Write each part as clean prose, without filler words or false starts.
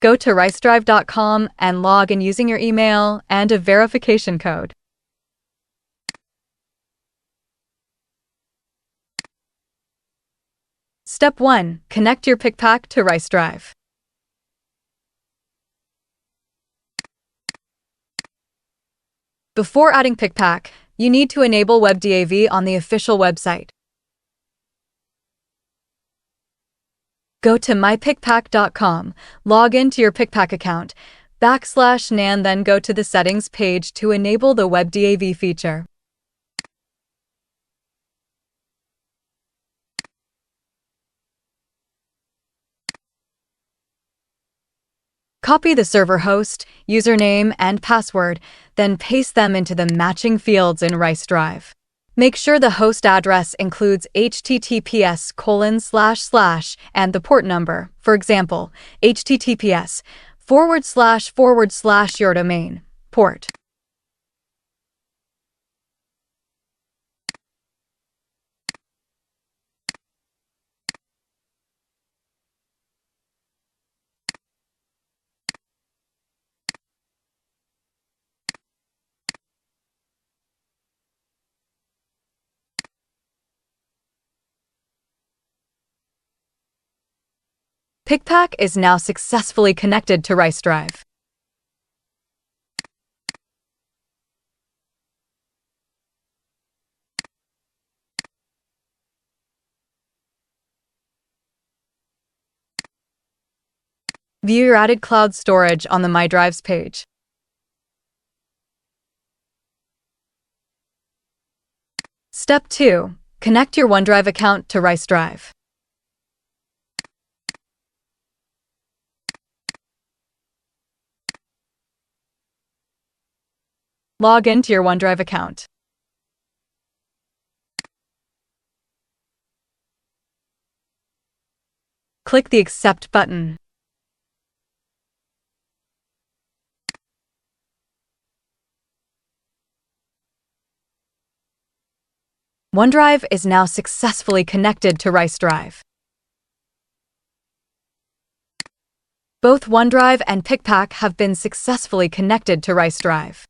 Go to RiceDrive.com and log in using your email and a verification code. Step 1. Connect your PikPak to RiceDrive. Before adding PikPak, you need to enable WebDAV on the official website. Go to mypikpak.com, log into your PikPak account, /nan, then go to the settings page to enable the WebDAV feature. Copy the server host, username, and password, then paste them into the matching fields in RiceDrive. Make sure the host address includes https:// and the port number, for example, https:// your domain, port. PikPak is now successfully connected to RiceDrive. View your added cloud storage on the My Drives page. Step 2. Connect your OneDrive account to RiceDrive. Log into your OneDrive account. Click the Accept button. OneDrive is now successfully connected to RiceDrive. Both OneDrive and PikPak have been successfully connected to RiceDrive.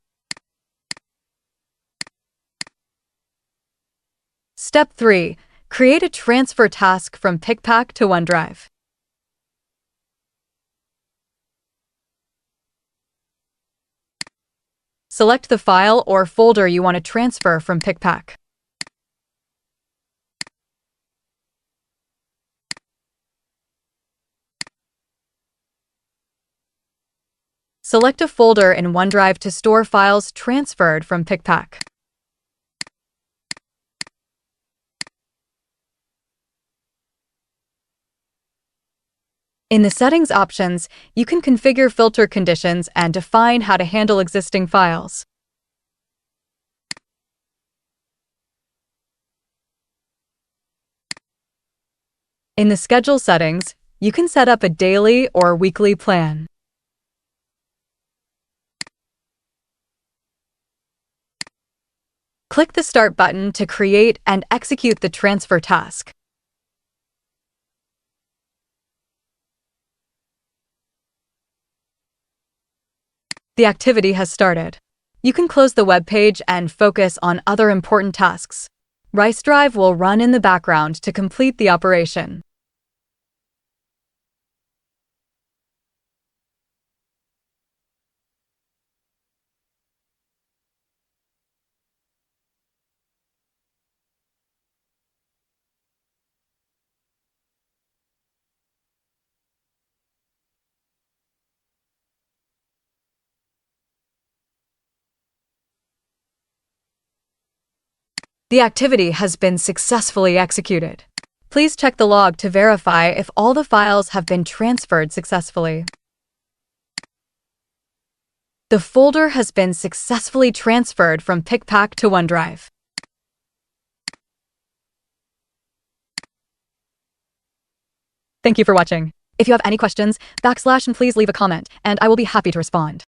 Step 3. Create a transfer task from PikPak to OneDrive. Select the file or folder you want to transfer from PikPak. Select a folder in OneDrive to store files transferred from PikPak. In the Settings options, you can configure filter conditions and define how to handle existing files. In the Schedule settings, you can set up a daily or weekly plan. Click the Start button to create and execute the transfer task. The activity has started. You can close the web page and focus on other important tasks. RiceDrive will run in the background to complete the operation. The activity has been successfully executed. Please check the log to verify if all the files have been transferred successfully. The folder has been successfully transferred from PikPak to OneDrive. Thank you for watching. If you have any questions, / and please leave a comment, and I will be happy to respond.